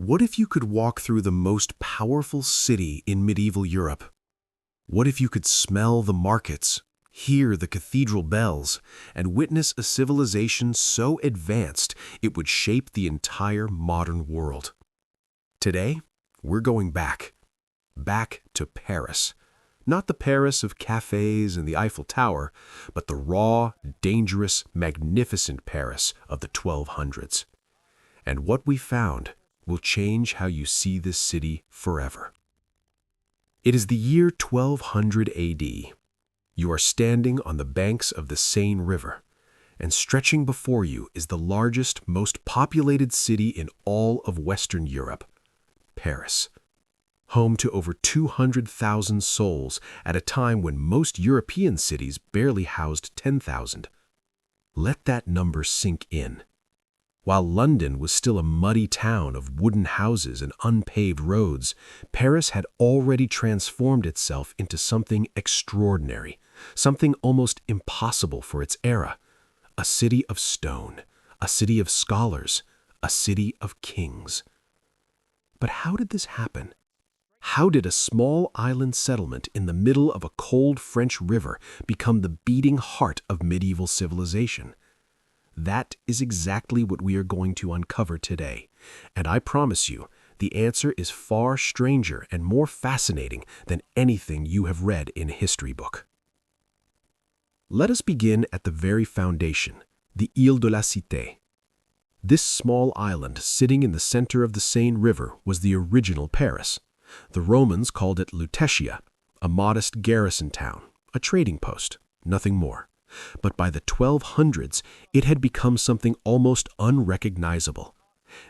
What if you could walk through the most powerful city in medieval Europe? What if you could smell the markets, hear the cathedral bells, and witness a civilization so advanced it would shape the entire modern world? Today, we're going back to Paris. Not the Paris of cafes and the Eiffel Tower, but the raw, dangerous, magnificent Paris of the 1200s. And what we found will change how you see this city forever. It is the year 1200 AD. You are standing on the banks of the Seine River, and stretching before you is the largest, most populated city in all of Western Europe, Paris. Home to over 200,000 souls at a time when most European cities barely housed 10,000. Let that number sink in. While London was still a muddy town of wooden houses and unpaved roads, Paris had already transformed itself into something extraordinary, something almost impossible for its era. A city of stone, a city of scholars, a city of kings. But how did this happen? How did a small island settlement in the middle of a cold French river become the beating heart of medieval civilization? That is exactly what we are going to uncover today, and I promise you, the answer is far stranger and more fascinating than anything you have read in a history book. Let us begin at the very foundation, the Île de la Cité. This small island sitting in the center of the Seine River was the original Paris. The Romans called it Lutetia, a modest garrison town, a trading post, nothing more. But by the 1200s, it had become something almost unrecognizable.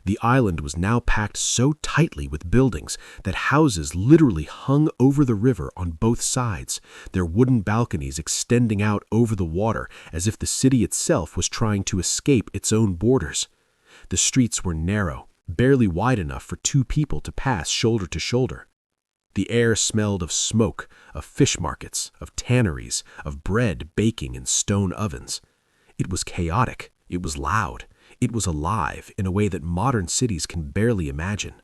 The island was now packed so tightly with buildings that houses literally hung over the river on both sides, their wooden balconies extending out over the water as if the city itself was trying to escape its own borders. The streets were narrow, barely wide enough for two people to pass shoulder to shoulder. The air smelled of smoke, of fish markets, of tanneries, of bread baking in stone ovens. It was chaotic, it was loud, it was alive in a way that modern cities can barely imagine.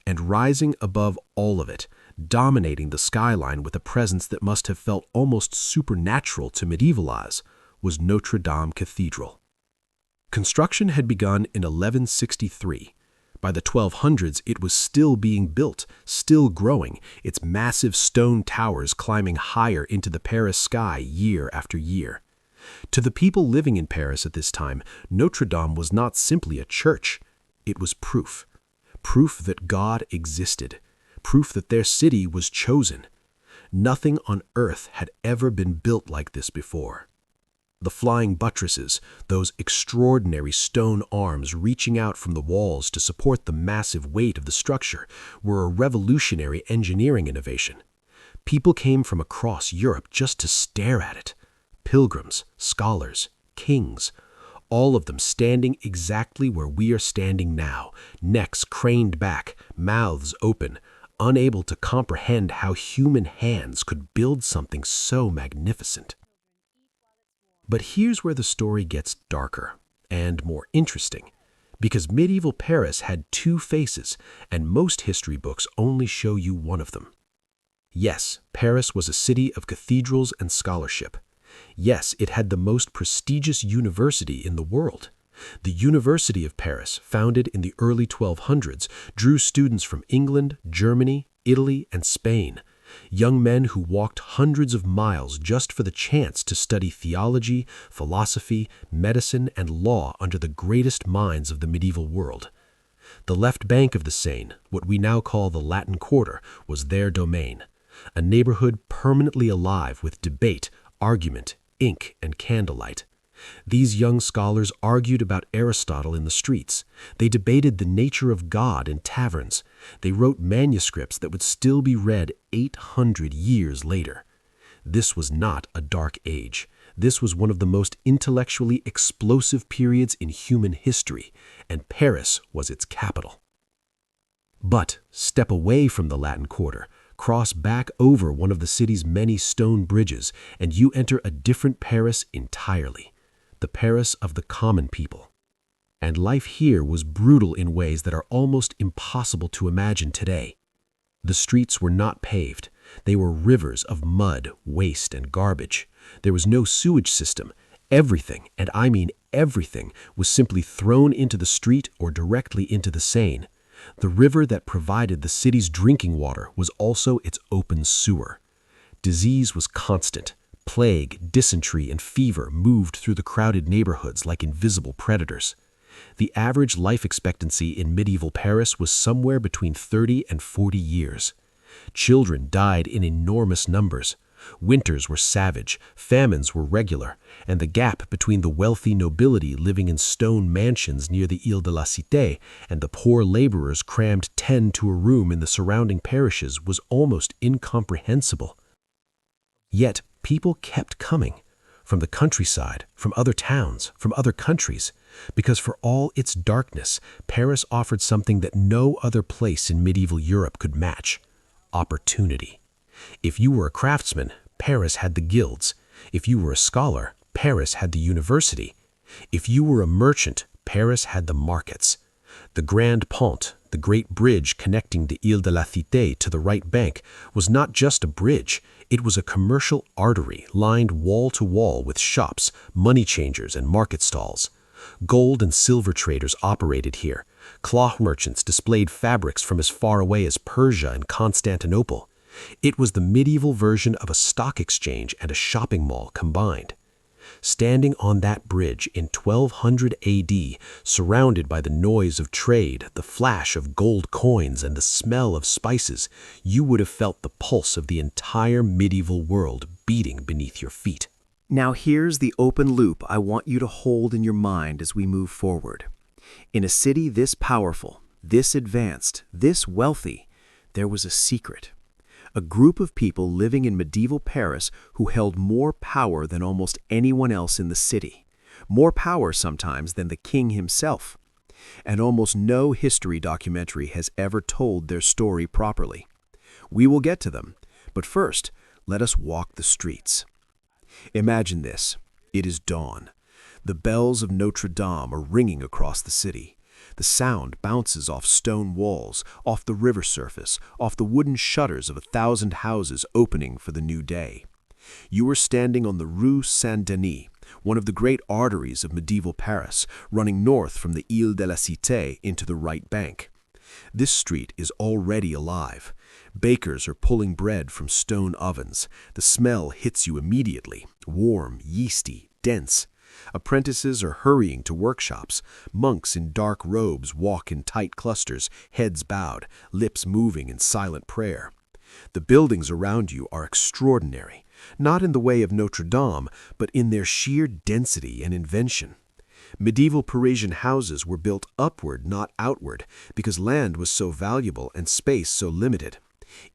And rising above all of it, dominating the skyline with a presence that must have felt almost supernatural to medieval eyes, was Notre Dame Cathedral. Construction had begun in 1163. By the 1200s, it was still being built, still growing, its massive stone towers climbing higher into the Paris sky year after year. To the people living in Paris at this time, Notre Dame was not simply a church. It was proof. Proof that God existed. Proof that their city was chosen. Nothing on earth had ever been built like this before. The flying buttresses, those extraordinary stone arms reaching out from the walls to support the massive weight of the structure, were a revolutionary engineering innovation. People came from across Europe just to stare at it. Pilgrims, scholars, kings, all of them standing exactly where we are standing now, necks craned back, mouths open, unable to comprehend how human hands could build something so magnificent. But here's where the story gets darker and more interesting, because medieval Paris had two faces, and most history books only show you one of them. Yes, Paris was a city of cathedrals and scholarship. Yes, it had the most prestigious university in the world. The University of Paris, founded in the early 1200s, drew students from England, Germany, Italy, and Spain. Young men who walked hundreds of miles just for the chance to study theology, philosophy, medicine, and law under the greatest minds of the medieval world. The left bank of the Seine, what we now call the Latin Quarter, was their domain, a neighborhood permanently alive with debate, argument, ink, and candlelight. These young scholars argued about Aristotle in the streets. They debated the nature of God in taverns. They wrote manuscripts that would still be read 800 years later. This was not a dark age. This was one of the most intellectually explosive periods in human history, and Paris was its capital. But step away from the Latin Quarter, cross back over one of the city's many stone bridges, and you enter a different Paris entirely. The Paris of the common people. And life here was brutal in ways that are almost impossible to imagine today. The streets were not paved. They were rivers of mud, waste, and garbage. There was no sewage system. Everything, and I mean everything, was simply thrown into the street or directly into the Seine. The river that provided the city's drinking water was also its open sewer. Disease was constant. Plague, dysentery, and fever moved through the crowded neighborhoods like invisible predators. The average life expectancy in medieval Paris was somewhere between 30 and 40 years. Children died in enormous numbers. Winters were savage, famines were regular, and the gap between the wealthy nobility living in stone mansions near the Ile de la Cité and the poor laborers crammed 10 to a room in the surrounding parishes was almost incomprehensible. Yet people kept coming, from the countryside, from other towns, from other countries, because for all its darkness, Paris offered something that no other place in medieval Europe could match: opportunity. If you were a craftsman, Paris had the guilds. If you were a scholar, Paris had the university. If you were a merchant, Paris had the markets. The Grand Pont, the great bridge connecting the Ile de la Cité to the right bank, was not just a bridge. It was a commercial artery lined wall to wall with shops, money changers, and market stalls. Gold and silver traders operated here. Cloth merchants displayed fabrics from as far away as Persia and Constantinople. It was the medieval version of a stock exchange and a shopping mall combined. Standing on that bridge in 1200 AD, surrounded by the noise of trade, the flash of gold coins, and the smell of spices, you would have felt the pulse of the entire medieval world beating beneath your feet. Now here's the open loop I want you to hold in your mind as we move forward. In a city this powerful, this advanced, this wealthy, there was a secret. A group of people living in medieval Paris who held more power than almost anyone else in the city. More power sometimes than the king himself. And almost no history documentary has ever told their story properly. We will get to them, but first, let us walk the streets. Imagine this. It is dawn. The bells of Notre Dame are ringing across the city. The sound bounces off stone walls, off the river surface, off the wooden shutters of 1,000 houses opening for the new day. You are standing on the Rue Saint-Denis, one of the great arteries of medieval Paris, running north from the Ile de la Cité into the right bank. This street is already alive. Bakers are pulling bread from stone ovens. The smell hits you immediately, warm, yeasty, dense. Apprentices are hurrying to workshops. Monks in dark robes walk in tight clusters, heads bowed, lips moving in silent prayer. The buildings around you are extraordinary, not in the way of Notre Dame, but in their sheer density and invention. Medieval Parisian houses were built upward, not outward, because land was so valuable and space so limited.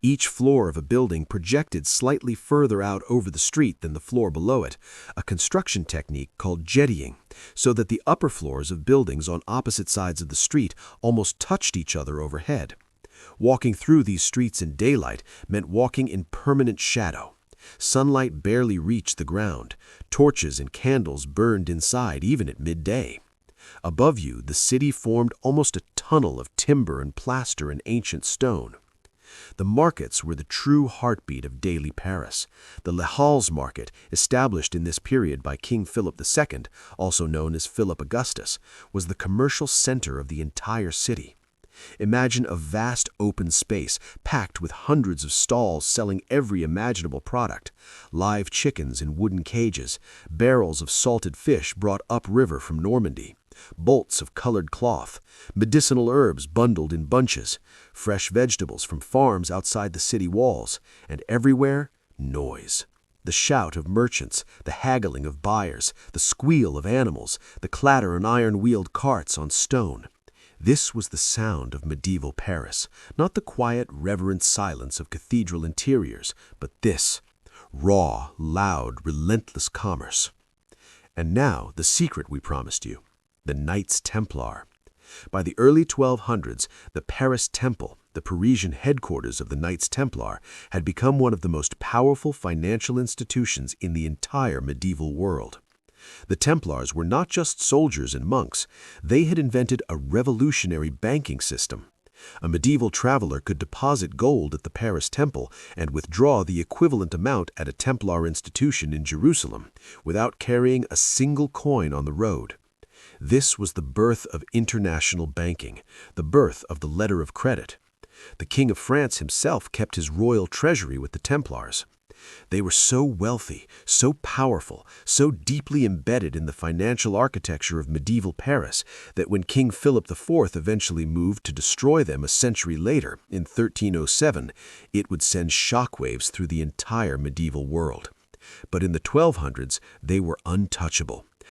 Each floor of a building projected slightly further out over the street than the floor below it, a construction technique called jettying, so that the upper floors of buildings on opposite sides of the street almost touched each other overhead. Walking through these streets in daylight meant walking in permanent shadow. Sunlight barely reached the ground. Torches and candles burned inside even at midday. Above you, the city formed almost a tunnel of timber and plaster and ancient stone. The markets were the true heartbeat of daily Paris. The Les Halles market, established in this period by King Philip II, also known as Philip Augustus, was the commercial center of the entire city. Imagine a vast open space packed with hundreds of stalls selling every imaginable product: live chickens in wooden cages, barrels of salted fish brought upriver from Normandy, bolts of colored cloth, medicinal herbs bundled in bunches, fresh vegetables from farms outside the city walls, and everywhere, noise. The shout of merchants, the haggling of buyers, the squeal of animals, the clatter of iron-wheeled carts on stone. This was the sound of medieval Paris, not the quiet, reverent silence of cathedral interiors, but this, raw, loud, relentless commerce. And now the secret we promised you, the Knights Templar. By the early 1200s, the Paris Temple, the Parisian headquarters of the Knights Templar, had become one of the most powerful financial institutions in the entire medieval world. The Templars were not just soldiers and monks. They had invented a revolutionary banking system. A medieval traveler could deposit gold at the Paris Temple and withdraw the equivalent amount at a Templar institution in Jerusalem without carrying a single coin on the road. This was the birth of international banking, the birth of the letter of credit. The King of France himself kept his royal treasury with the Templars. They were so wealthy, so powerful, so deeply embedded in the financial architecture of medieval Paris that when King Philip IV eventually moved to destroy them a century later, in 1307, it would send shockwaves through the entire medieval world. But in the 1200s, they were untouchable.